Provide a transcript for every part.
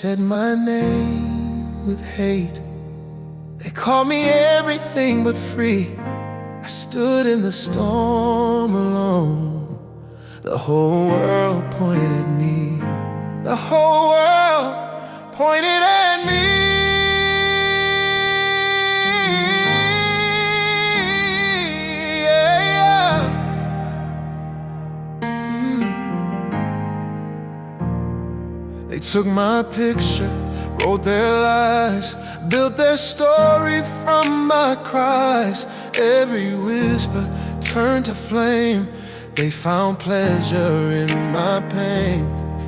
said my name with hate. They called me everything but free. I stood in the storm alone. The whole world pointed at me. The whole world pointed at me. Yeah, yeah. They took my picture, wrote their lies, built their story from my cries. Every whisper turned to flame. They found pleasure in my pain.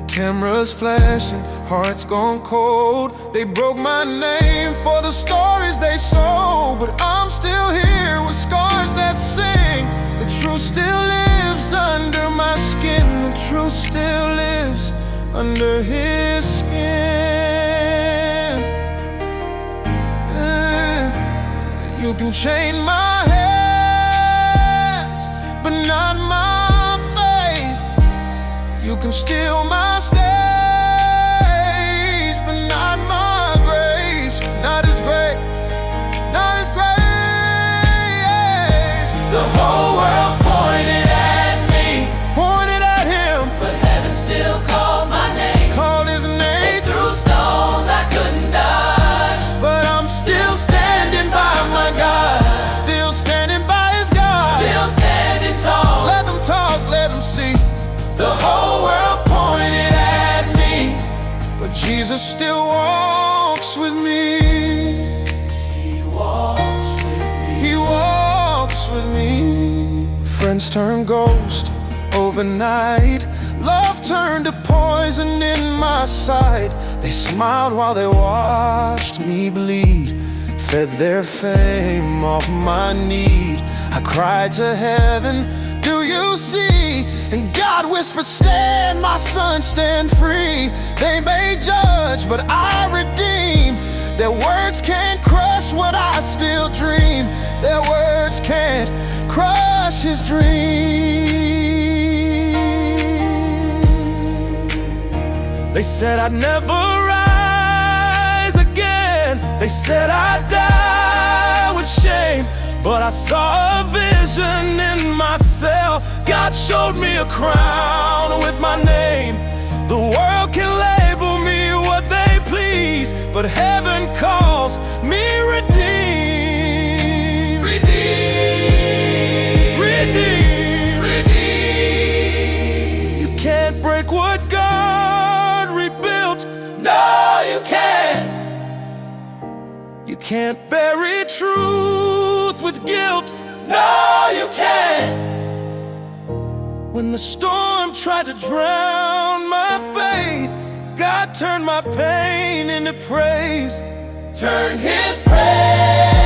Cameras flashing, hearts gone cold. They broke my name for the stories they sold. But I'm still here with scars that sing. The truth still lives under my skin. The truth still lives under his skin. You can chain my hands, but not my faith. You can steal my stage, but not my grace. Not his grace, not his grace. The whole world pointed at me, pointed at him, but heaven still called my name. Called his name. They threw stones I couldn't dodge, but I'm still standing by my God. Still standing by his God. Still standing tall. Let them talk, let them see. The whole world pointed at me, but Jesus still walks with me. He walks with me. He walks with me. Friends turn ghost overnight. Love turned to poison in my sight. They smiled while they watched me bleed, fed their fame off my need. I cried to heaven, do you see? And God whispered, stand, my son, stand free. They may judge, but I redeem. Their words can't crush what I still dream. Their words can't crush his dream. They said I'd never rise again. They said I'd die with shame. But I saw a vision in my cell. God showed me a crown with my name. The world can label me what they please, but heaven calls me redeemed. Redeemed. Redeemed. Redeemed. You can't break what God rebuilt. No, you can't. You can't bury truth with guilt. No, you can't. When the storm tried to drown my faith, God turned my pain into praise. Turned his pain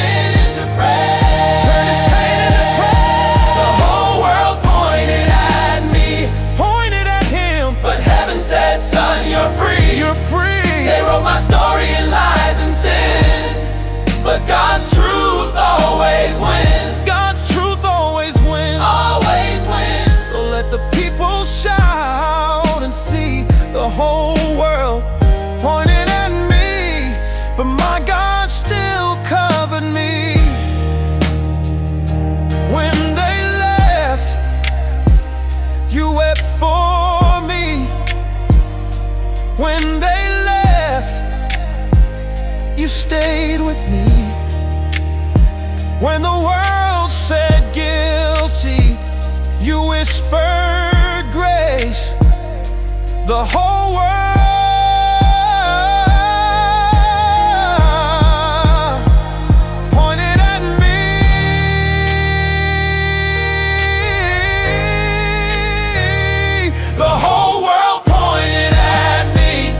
into praise. Turned his pain into praise. The whole world pointed at me, pointed at him, but heaven said, son, you're free. You're free. They wrote my story in lies and sin, but God's truth always wins. God's truth always wins. Always wins. So let the people shout and see. The whole world pointed at me, but my God still covered me. When they left, you wept for me. When they left, you stayed with me. When the world said guilty, you whispered grace. The whole world pointed at me. The whole world pointed at me,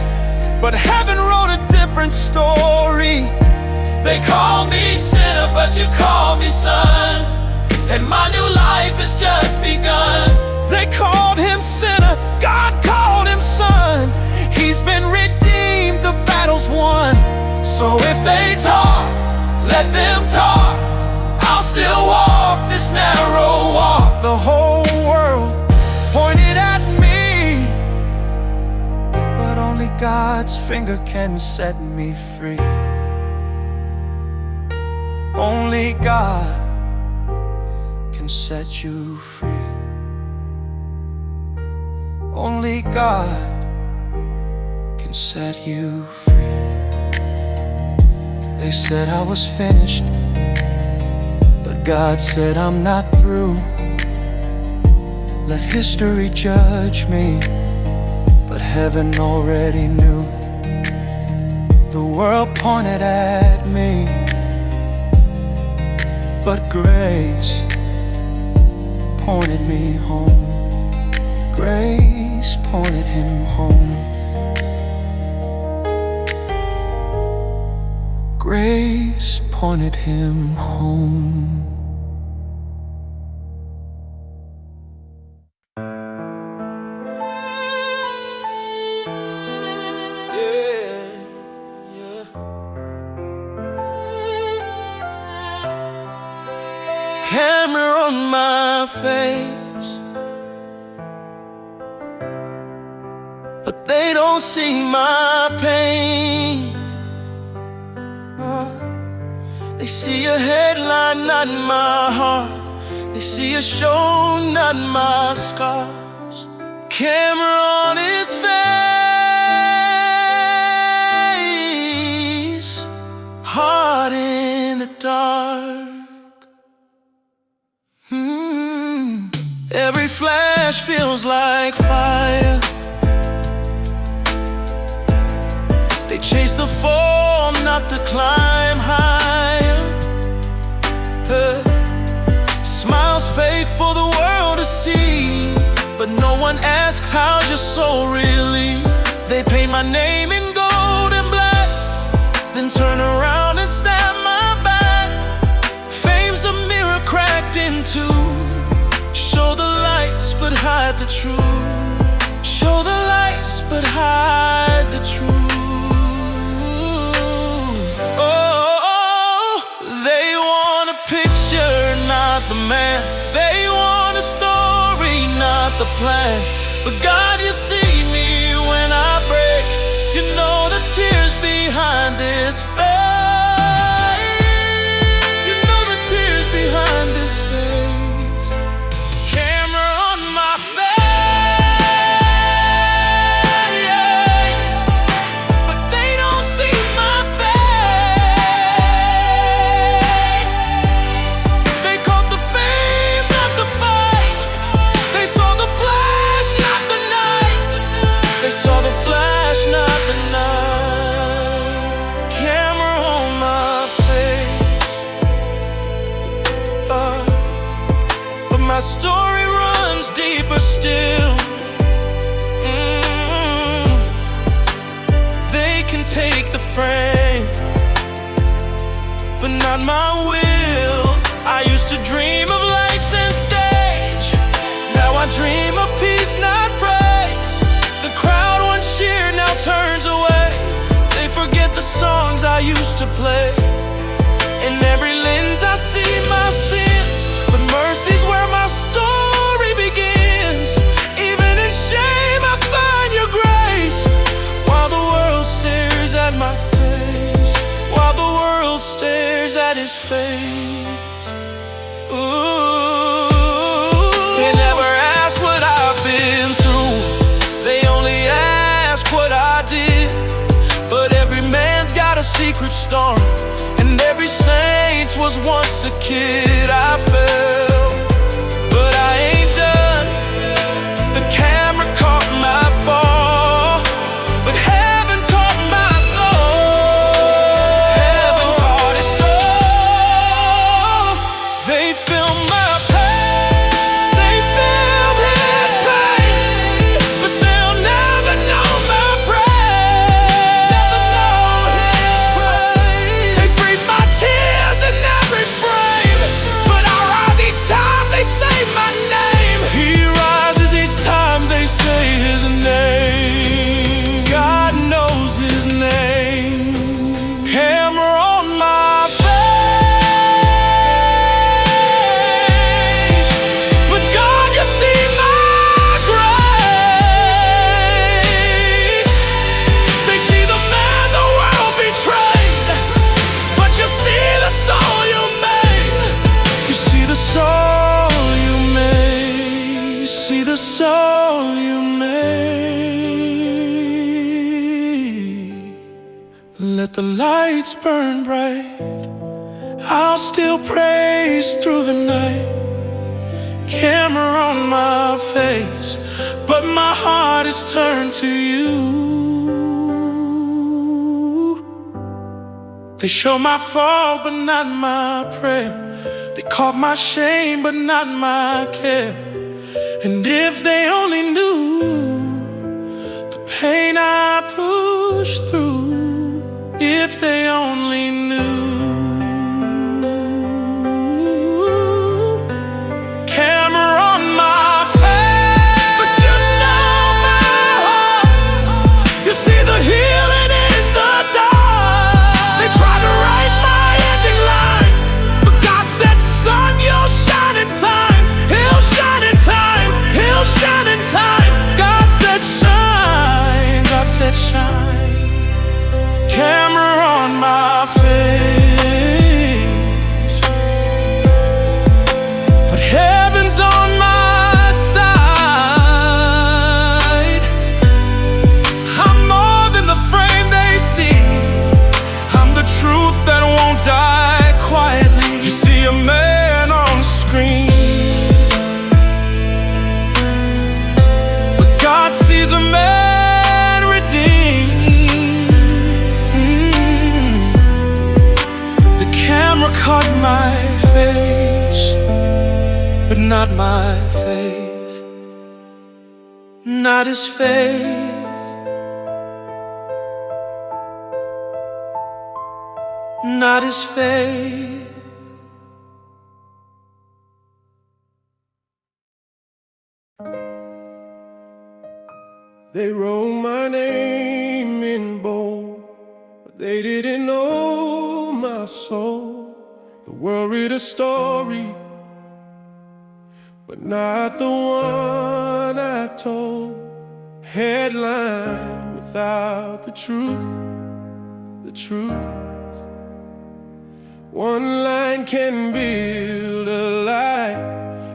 but heaven wrote a different story. They call me sinner, but you call me son, and my new life has just begun. They called him sinner, God called him son. He's been redeemed, the battle's won. So if they talk, let them talk. I'll still walk this narrow walk. The whole world pointed at me, but only God God's finger can set me free. Only God can set you free. Only God can set you free. They said I was finished, but God said I'm not through. Let history judge me, but heaven already knew. The world pointed at me, but grace pointed me home. Grace pointed him home. Grace pointed him home. Camera on my face, but they don't see my pain. They see a headline, not my heart. They see a show, not my scars. Camera on his face, heart in the dark. Every flash feels like fire. They chase the fall, not the climb higher. Smiles fake for the world to see, but no one asks how's your soul really. They paint my name in gold and black, then turn around and stab my back. Fame's a mirror cracked in two. Show the lights but hide the truth. Show the lights but hide the truth. Oh, they want a picture, not the man. They want a story, not the plan. But God, you see me when I break. You know the tears behind this face. You know the tears behind this face. Camera on my face, but they don't see my face. They caught the fame, not the fight. They saw the flash, not the night. They saw the flash, not the night. Camera on my face, but my story runs deeper still. They can take the frame, but not my will. I used to dream of lights and stage. Now I dream of peace, not praise. The crowd once cheered, now turns away. They forget the songs I used to play. In every lens I see my sins, but mercy's where my story begins. Even in shame I find your grace, while the world stares at my face. While the world stares at his face. Ooh. They never ask what I've been through. They only ask what I did. But every man's got a secret storm, and every saint was once a kid. I fell, but I ain't done. The camera caught my fall, but heaven caught my soul. Heaven caught his soul. They filmed my pain, they filmed his pain, but they'll never know my praise. Never know his praise. They freeze my tears in every frame, but I rise each Let the lights burn bright, I'll still praise through the night. Camera on my face, but my heart is turned to you. They show my fall, but not my prayer. They caught my shame, but not my care. And if they only knew the pain I pushed through, if they only knew. Camera on my face, but you know my heart. You see the healing in the dark. They tried to write my ending line, but God said, son, you'll shine in time. He'll shine in time. He'll shine in time. God said shine. God said shine. Camera on my face, but heaven's on my side. I'm more than the frame they see. I'm the truth that won't die quietly. You see a man on screen, but God sees a man redeemed. Camera caught my face, but not my faith. Not his faith. Not his faith. They wrote my name in bold, but they didn't know my soul. The world read a story, but not the one I told. Headline without the truth, the truth. One line can build a lie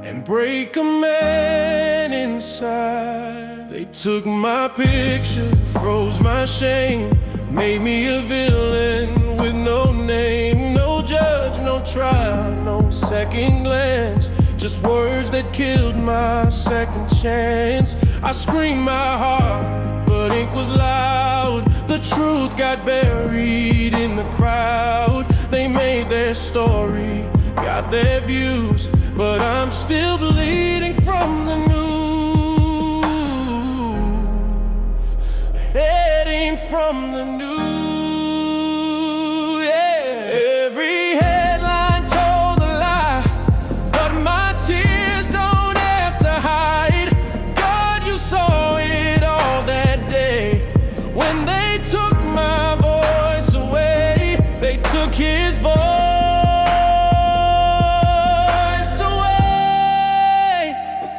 and break a man inside. They took my picture, froze my shame, made me a villain with no name. No judge, no trial, no second glance, just words that killed my second chance. I screamed my heart, but ink was loud. The truth got buried in the crowd. They made their story, got their views, but I'm still bleeding from the news, heading from the news.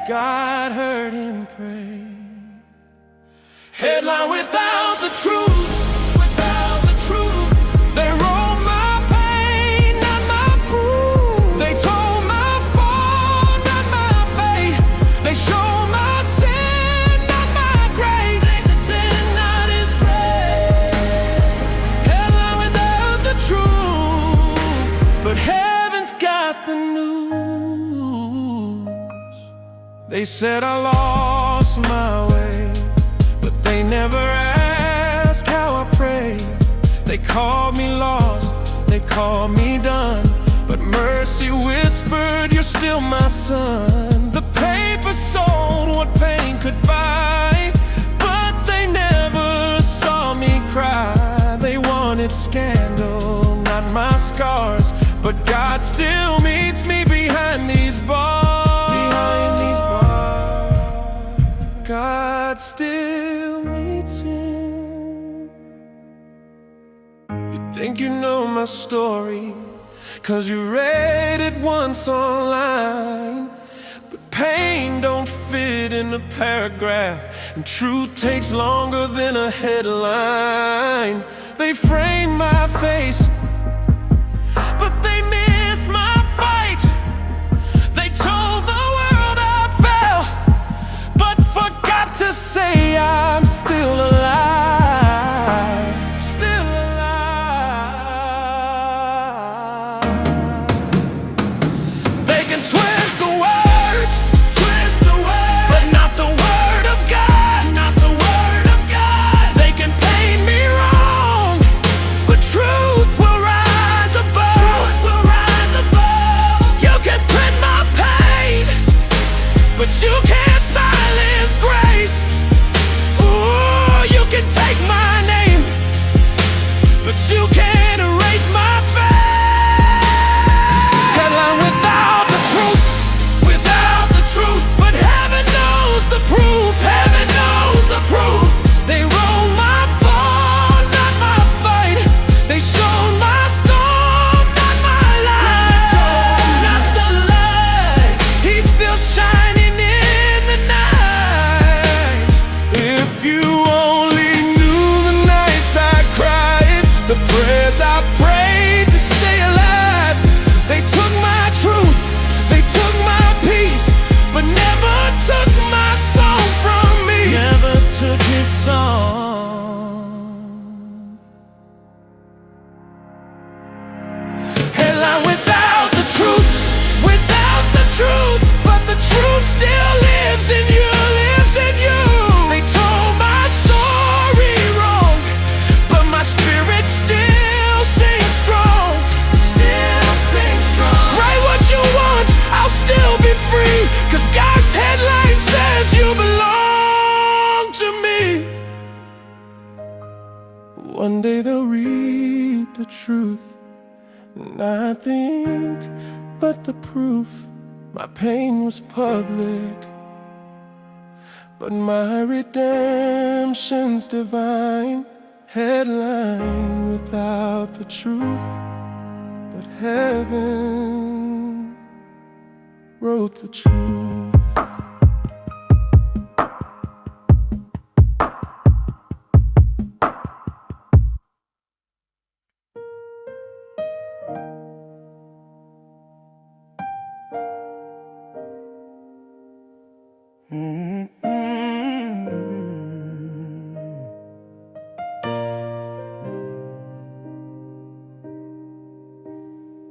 God heard him pray. Headline without the truth, without the truth. They wrote my pain, not my proof. They told my fall, not my fate. They showed my sin, not my grace. They sin, not his grace. Headline without the truth, but heaven's got the news. They said I lost my way, but they never asked how I prayed. They called me lost, they called me done, but mercy whispered, you're still my son. The paper sold what pain could buy, but they never saw me cry. They wanted scandal, not my scars, but God still meets me behind these bars. God still meets him. You think you know my story, 'cause you read it once online, but pain don't fit in a paragraph, and truth takes longer than a headline. They frame my face, but they miss my fight. They told the world I fell, but forgot to say I'm still alive. Still alive. still lives in you, lives in you. They told my story wrong, but my spirit still sings strong. Still sings strong. Write what you want, I'll still be free, 'cause God's headline says you belong to me. One day they'll read the truth, not the ink, but the proof. My pain was public, but my redemption's divine. Headline without the truth, but heaven wrote the truth.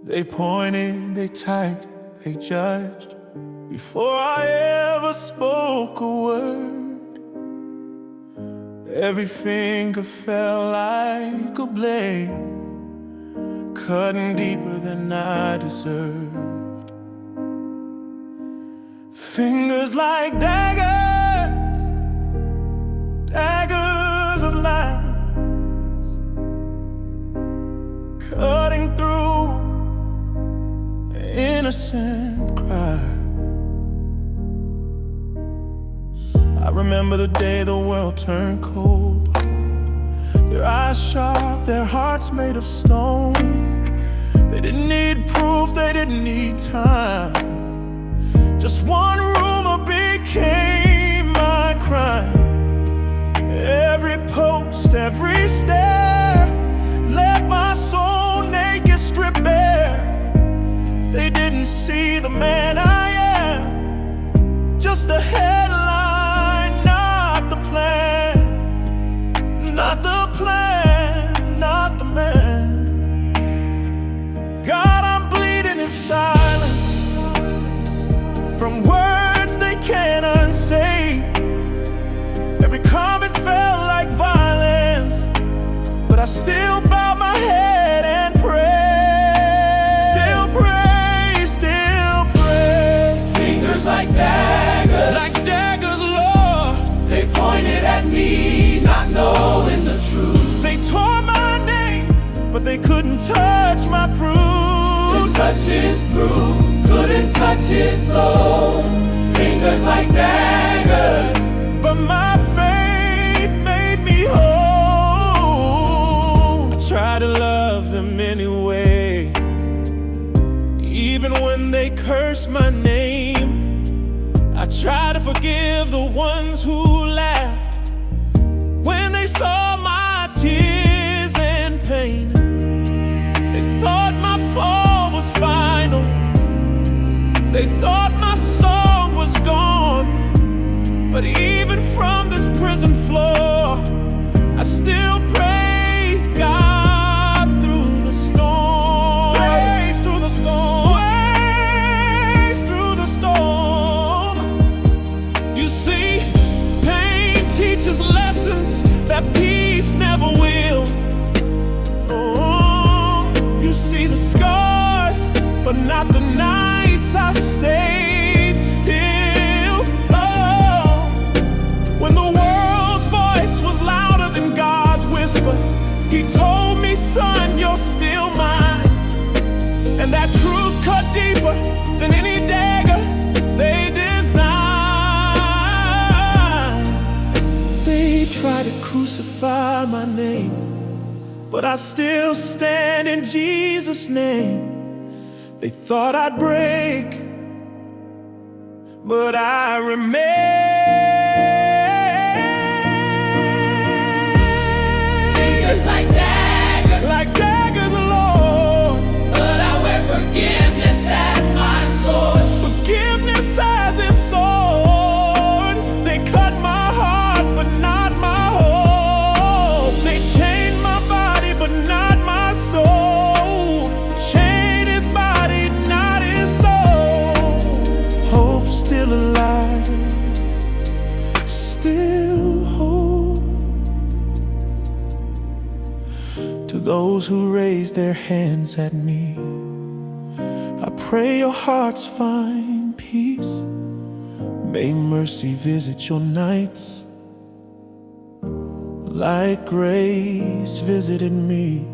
They pointed, they typed, they judged before I ever spoke a word. Every finger felt like a blade, cutting deeper than I deserved. Fingers like daggers, daggers of lies, cutting through innocent cry. I remember the day the world turned cold, their eyes sharp, their hearts made of stone. They didn't need proof, they didn't need time. Just one rumor became my crime. Every post, every stare left my soul naked, stripped bare. They didn't see the man I am, just the headline, not the plan. Not the plan, not the man. God, I'm bleeding in silence from words they can't unsay. Every comment felt like violence, but I still bow my head and pray. Like daggers, Lord, they pointed at me, not knowing the truth. They tore my name, but they couldn't touch my proof. Couldn't touch his proof, couldn't touch his soul. Fingers like daggers, but my faith made me whole. I try to love them anyway, even when they curse my name. I try to forgive the ones who laughed when they saw my tears and pain. They thought my fall was final, they thought my song was gone. But even from this prison floor, I still praise God through the storm. Praise through the storm. Praise through the storm. Teaches lessons that peace never will. Oh, you see the scars, but not the nights I stayed still. Oh, when the world's voice was louder than God's whisper, He told me, son, you're still mine. And that truth cut deeper than any dagger they try to crucify my name, but I still stand in Jesus' name. They thought I'd break, but I remain. Fingers like daggers, Lord, but I wear forgiveness as my sword. Forgiveness as His sword. They cut my heart, but not my whole. They chained my body, but not my soul. Chained His body, not His soul. Hope still alive. those who raise their hands at me. I pray your hearts find peace. May mercy visit your nights like grace visited me.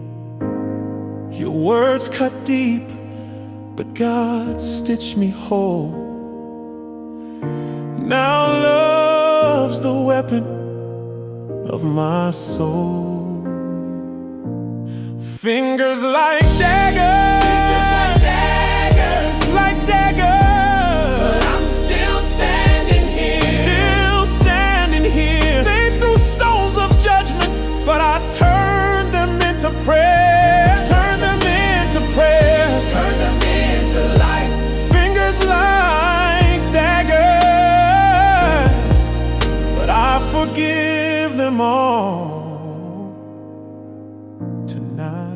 Your words cut deep, but God stitched me whole. Now love's the weapon of my soul. Fingers like daggers, like daggers. But I'm still standing here. They threw stones of judgment, but I turned them into prayer. Turned them into light. Fingers like daggers, but I forgive them all tonight.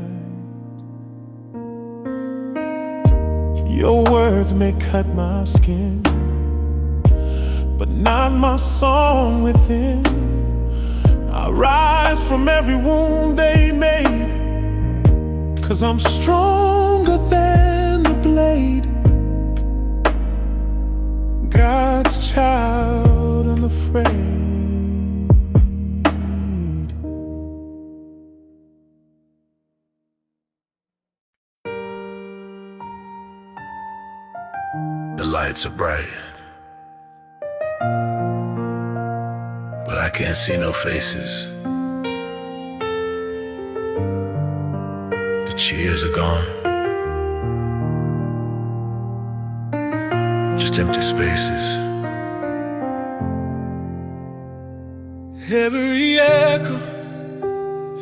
Your words may cut my skin, but not my song within. I rise from every wound they made, 'cause I'm stronger than the blade. God's child unafraid. The lights are bright, but I can't see no faces. The cheers are gone, just empty spaces. Every echo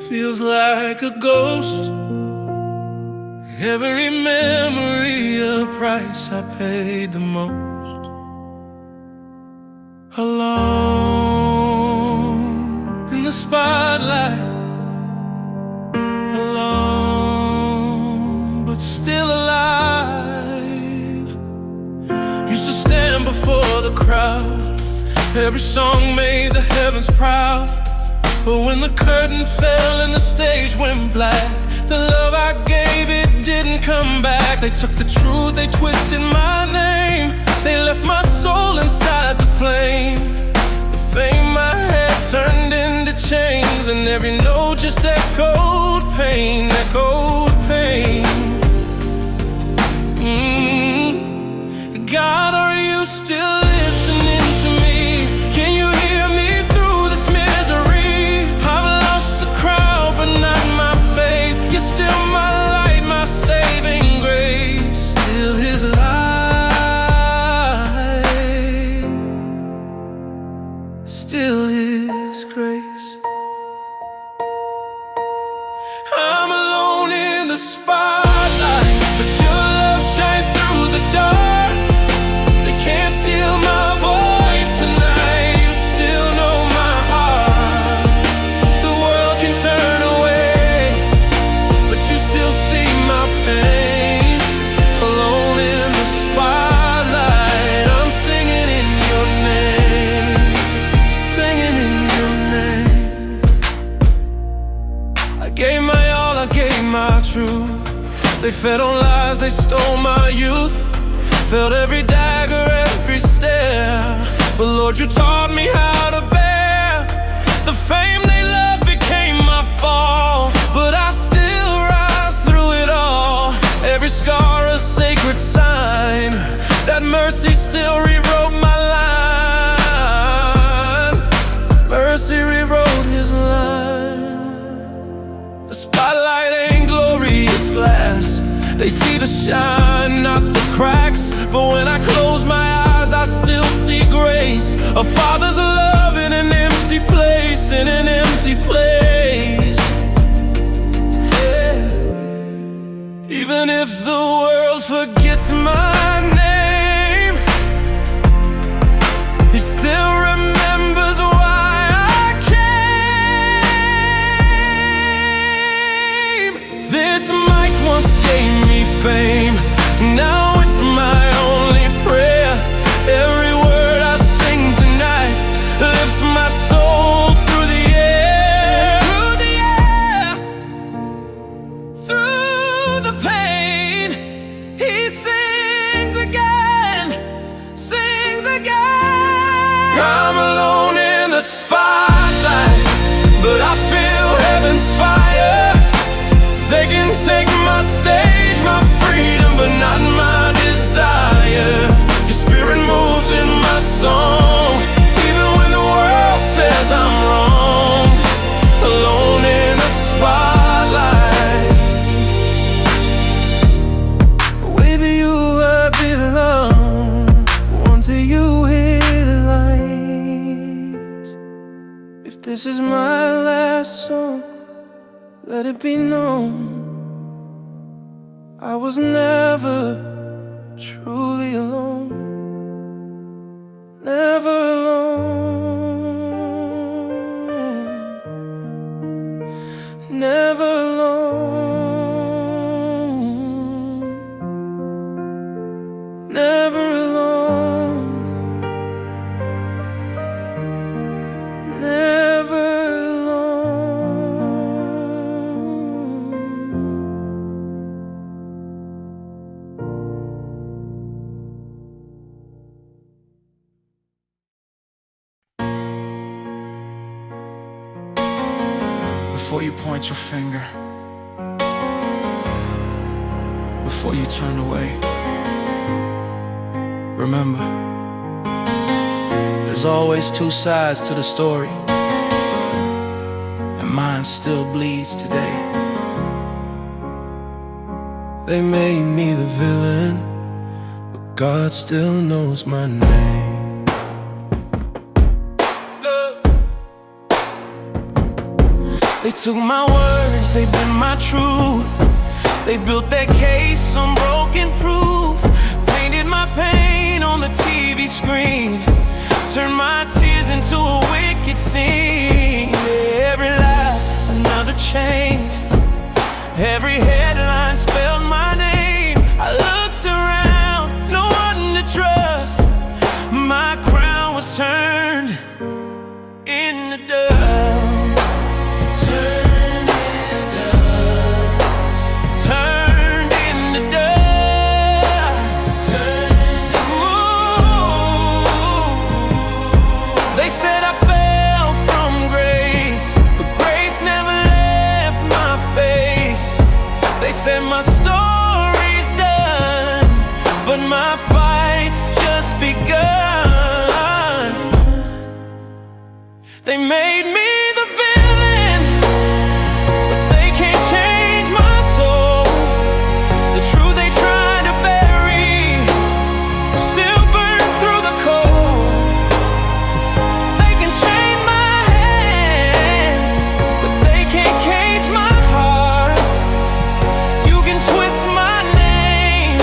feels like a ghost. Every memory a price I paid the most. Alone in the spotlight, alone but still alive. Used to stand before the crowd, every song made the heavens proud. But when the curtain fell and the stage went black, the love I gave, it didn't come back. They took the truth, they twisted my name. They left my soul inside the flame. The fame I had turned into chains, and every note just echoed pain, echoed pain. God, are you still listening to me? Can you hear me through this misery? I've lost the crowd, but not my faith. You're still my light, my saving grace. Still His light, still His grace. I'm alone in the spotlight, but your love shines through the dark. They can't steal my voice tonight. You still know my heart. The world can turn away, but you still see my pain. Alone in the spotlight, I'm singing in your name, singing in your name. I gave my all, I gave my truth. They fed on lies, they stole my youth. Felt every dagger, every stare. But Lord, you taught me how to bear. The fame they loved became my fall, but I still rise through it all. Every scar a sacred sign, that mercy still rewrote my line. Mercy rewrote His line. The spotlight ain't glory, it's glass. They see the shine, not the cracks. But when I close my eyes, I still see grace. A father's love in an empty place, in an empty place. Yeah. Even if the world forgets my name, He still remembers why I came. This mic once gave me fame, now it's my only prayer. Every word I sing tonight lifts my soul through the air. I was never truly alone, never alone, never alone, never alone, never alone. Before you point your finger, before you turn away, remember, there's always two sides to the story, and mine still bleeds today. They made me the villain, but God still knows my name. They took my words, they bent my truth. They built their case on broken proof. Painted my pain on the TV screen, turned my tears into a wicked scene. Every lie, another chain. Every headline spelled my name. I looked around, no one to trust. My crown was turned into dust. Said my story's done, but my fight's just begun. They made me the villain, but they can't change my soul. The truth they tried to bury still burns through the cold. They can chain my hands, but they can't cage my heart. Twist my name,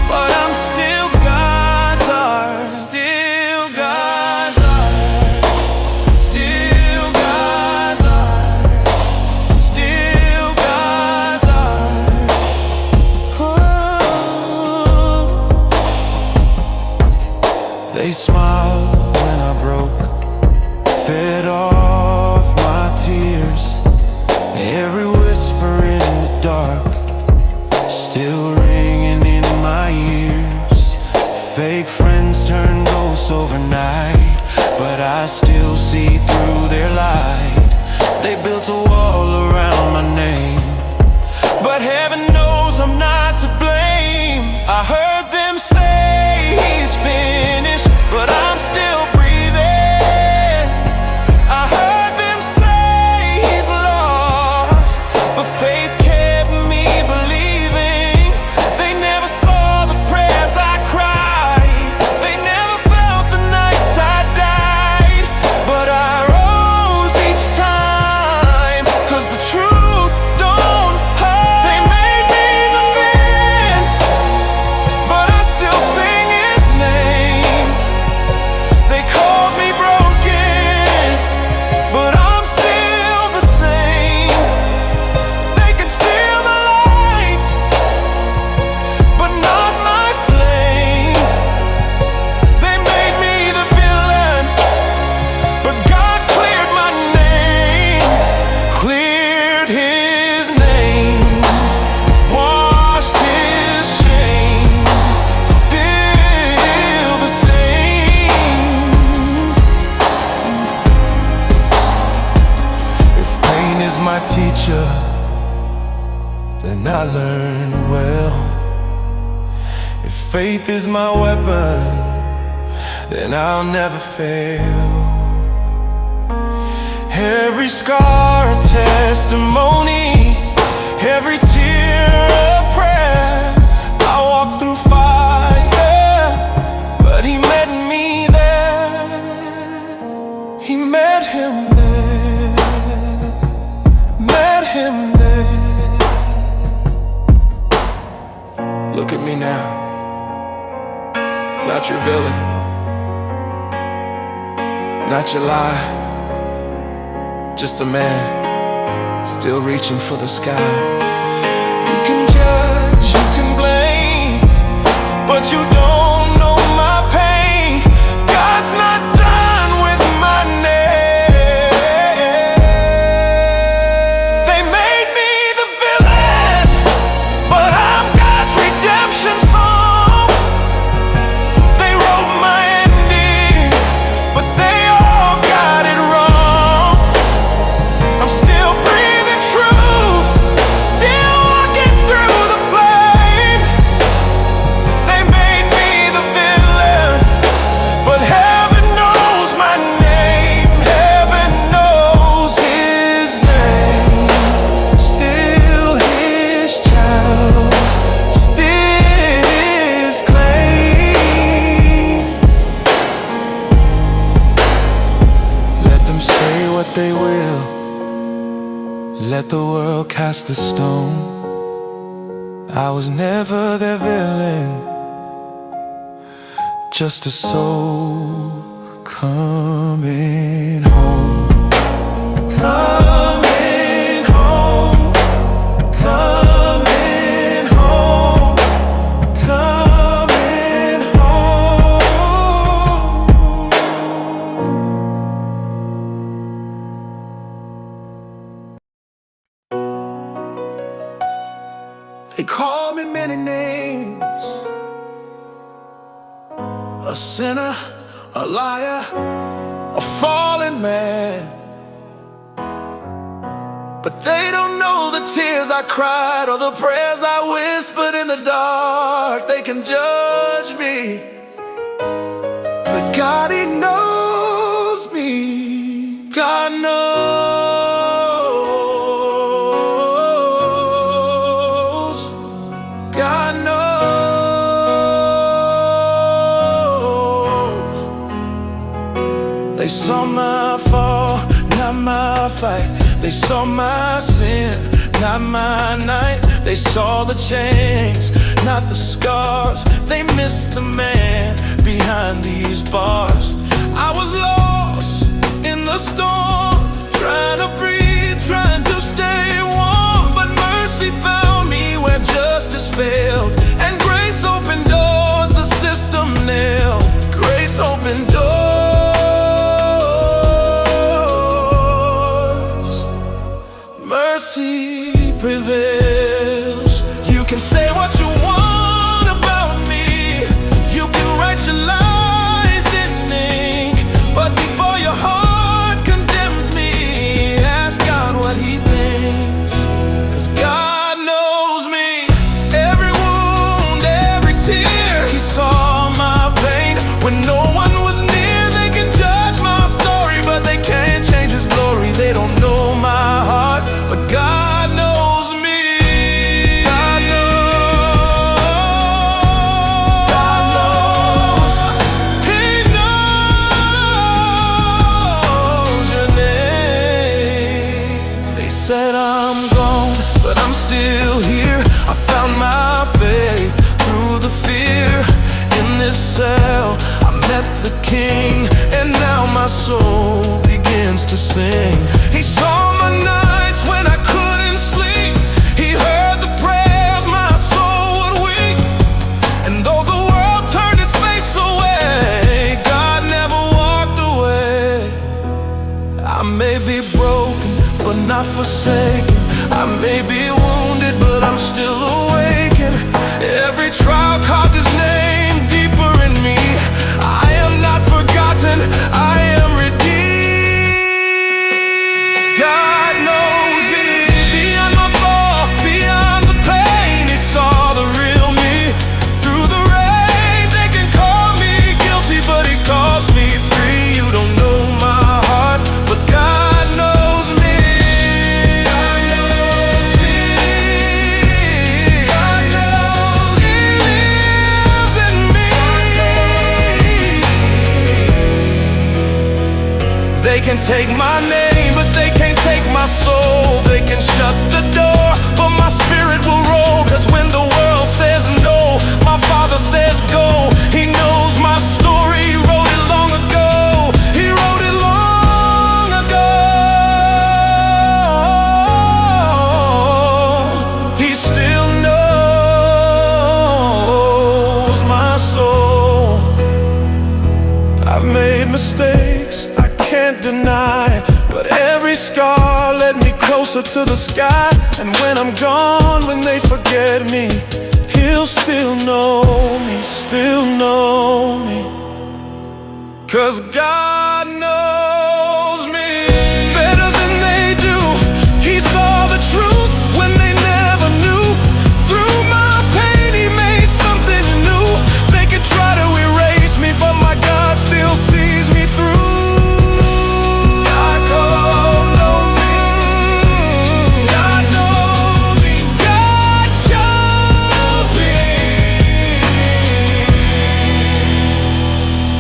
but I'm still God's art. Still God's art. Still God's art. Still God's art. Oh. They smiled when I broke, fed off my tears. Every whisper in the dark still ringing in my ears. Fake friends turn ghosts overnight, but I still see through their light. They built a wall around my name, but heaven knows I'm not to blame. I heard them say he's finished, but I'm still breathing. I heard them say he's lost, but faith kept me believing. They never saw the prayers I cried. They never felt the nights I died. But I rose each time, 'cause the truth don't hurt. They made me the villain, but I still sing his name. They called me broken, but I'm still the same. They can steal the light, but not my flame. They made me the villain, but God cleared my name. Cleared his name, washed his shame. Still the same. If pain is my teacher, then I learn well. If faith is my weapon, then I'll never fail. Every scar a testimony, every tear a prayer. I walk through fire, but he met me there. He met him there. Met him there. not your villain, not your lie. Just a man still reaching for the sky. You can judge, you can blame, but you don't know my pain. God's not done with my name. They made me the villain, but I'm God's redemption song. They wrote my ending, but they all got it wrong. I'm still breathing truth, still walking through the flame. They made me the villain, but heaven knows my name. Heaven knows his name. Still his child, still his claim. Let them say what they will, let the world cast a stone. I was never their villain, just a soul coming home. Coming home, coming home, coming home. They call me many names, a sinner, a liar, a fallen man. But they don't know the tears I cried or the prayers I whispered in the dark. They can judge me, but God, he knows me. God knows, God knows. They saw my fall, not my fight. They saw my sin, not my night. They saw the chains, not the scars. They missed the man behind these bars. I was lost in the storm, trying to breathe, trying to stay warm. But mercy found me where justice failed, and grace opened doors the system nailed. Grace opened doors, mercy prevails. You can say what you want about me, you can write your lies in ink, but before your heart condemns me, ask God what he thinks. 'Cause God knows me. Every wound, every tear, he saw my pain when no one was near. They can judge my story, but they can't change his glory. They don't know my heart, but God knows me. God knows, God knows, he knows your name. They said I'm gone, but I'm still here. I found my faith through the fear. In this cell, I met the King, and now my soul begins to sing. He saw my nights when I couldn't sleep. He heard the prayers my soul would weep. And though the world turned its face away, God never walked away. I may be broken, but not forsaken. I may be wounded, but I'm still awakened. Every trial carved his name deeper in me. I am not forgotten, I am redeemed. God knows me. Beyond my fall, beyond the pain, he saw the real me. Through the rain, they can call me guilty, but he calls me free. You don't know my heart, but God knows me. God knows me. God knows he lives in me. They can take my name, but they can't take my soul. They can shut the door, but my spirit will roll. 'Cause when the world says no, my Father says go. He knows my mistakes I can't deny, but every scar led me closer to the sky. And when I'm gone, when they forget me, He'll still know me, still know me. 'Cause God knows me better than they do. He saw the truth when they never knew. Through my pain He made something new. They could try to erase me, but my God still sees me through. God knows me. God knows me. God chose me.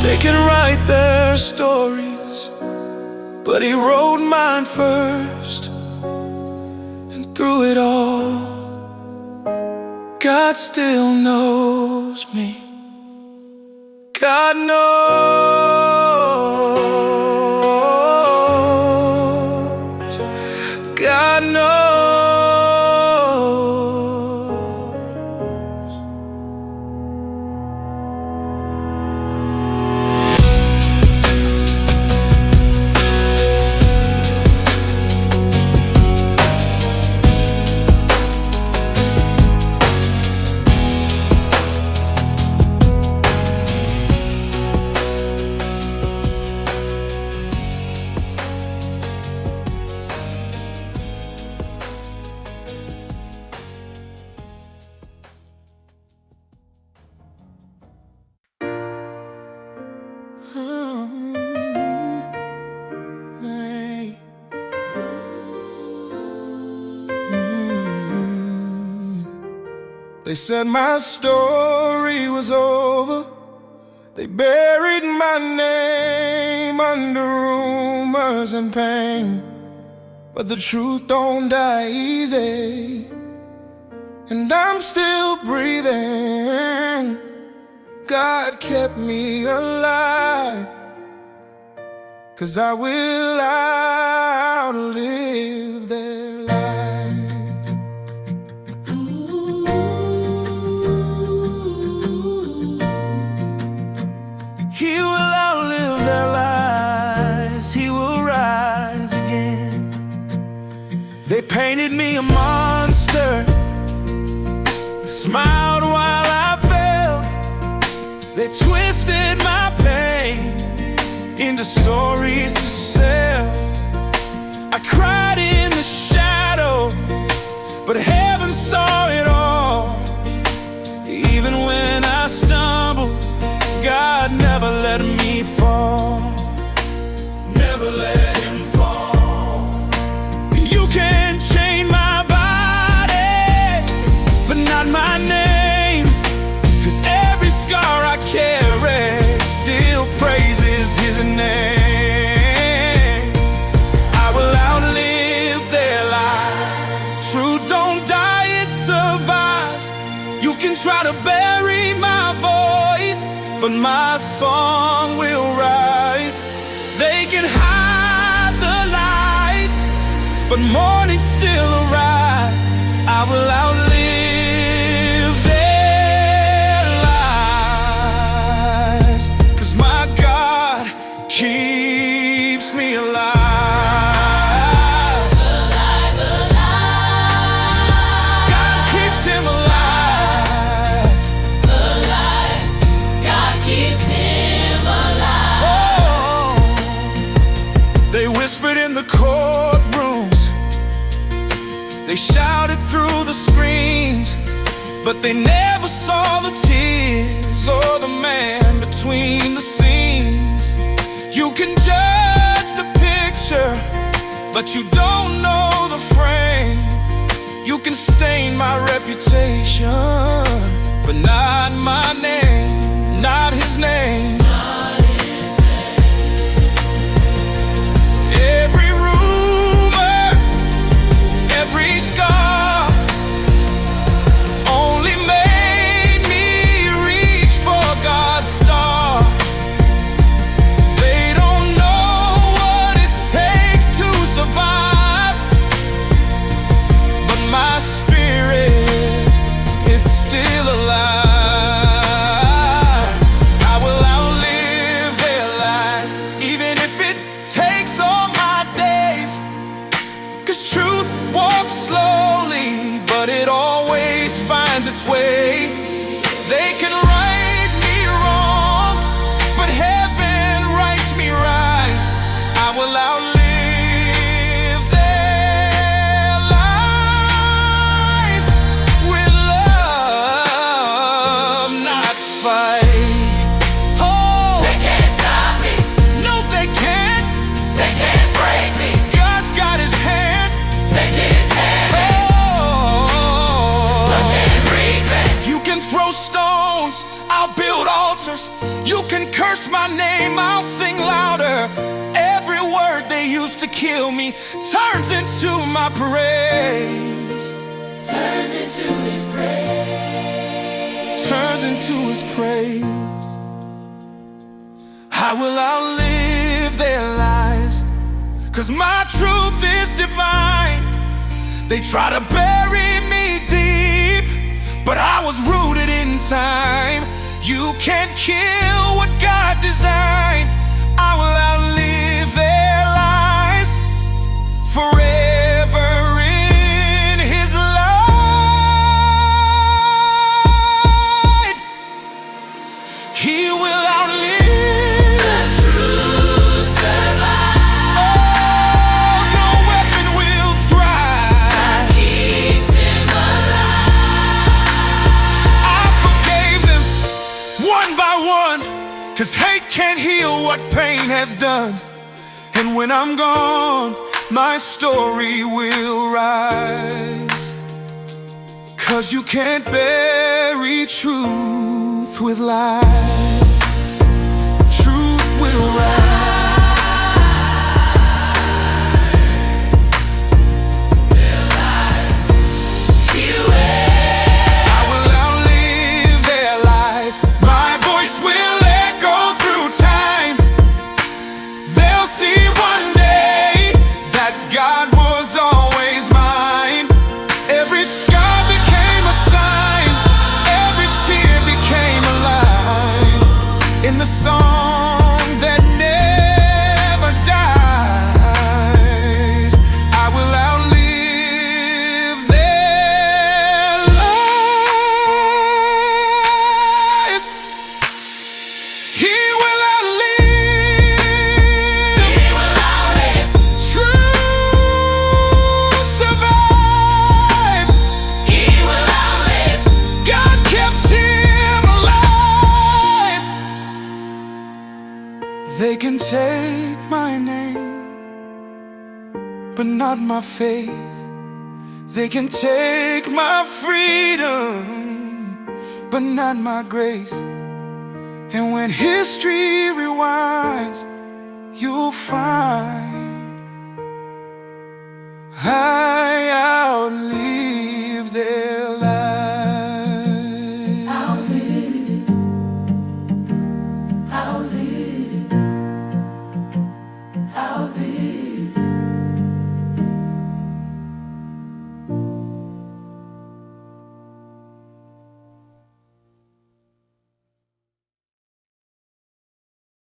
They can write their stories, but He wrote mine first. And through it all, God still knows me. God knows. God knows. They said my story was over. They buried my name under rumors and pain. But the truth don't die easy, and I'm still breathing. God kept me alive, 'cause I will outlive their life. He will outlive their lives. He will rise again. They painted me a monster, smiled while I fell. They twisted my pain into stories to sell. I cried in the shadows, but heaven saw it all. Even when I stumbled, God never let me fall. Never let Him fall. You can chain my body, but not my name. 'Cause every scar I carry still praises His name. I will outlive their lives. Truth don't die, it survives. You can try to bury my voice, but my song will rise. They can hide the light, but morning still arise. I will outlive their lives, 'cause my God keeps me alive. God keeps him alive. They whispered in the courtrooms, they shouted through the screens, but they never saw the tears or the man between the scenes. You can judge the picture, but you don't know the frame. You can stain my reputation, but not my name, not His name. Every rumor, every scar only made me reach for God's star. They don't know what it takes to survive, but my spirit, it's still alive. but it always finds its way. They can right me wrong, but heaven writes me right. I will outlive their lies with love, not fight. Oh, they can't stop me. No, they can't. They can't break me. God's got his hand. They his hand. Oh, look and revenge. You can throw stones, I'll build altars. You can curse my name, I'll sing louder. Every word they used to kill me turns into my praise. Turns into his praise. Turns into his praise. I will outlive their lies, 'cause my truth is divine. They try to bury me deep, but I was rooted in time. You can't kill what God designed. I will outlive their lies forever in his light. He will outlive. The truth survives. Oh, no weapon will thrive. God keeps him alive. I forgave them one by one, 'cause hate can't heal what pain has done. And when I'm gone, my story will rise. 'Cause you can't bury truth with lies. Truth will rise. I will outlive their lies. My voice will echo through time. They'll see one day that God was always mine. Every scar became a sign. Every tear became a line in the song that never dies. I will outlive their lies. He will outlive. He will outlive. Truth survives. He will outlive. God kept him alive. They can take my name, but not my faith. They can take my freedom, but not my grace. And when history rewinds, you'll find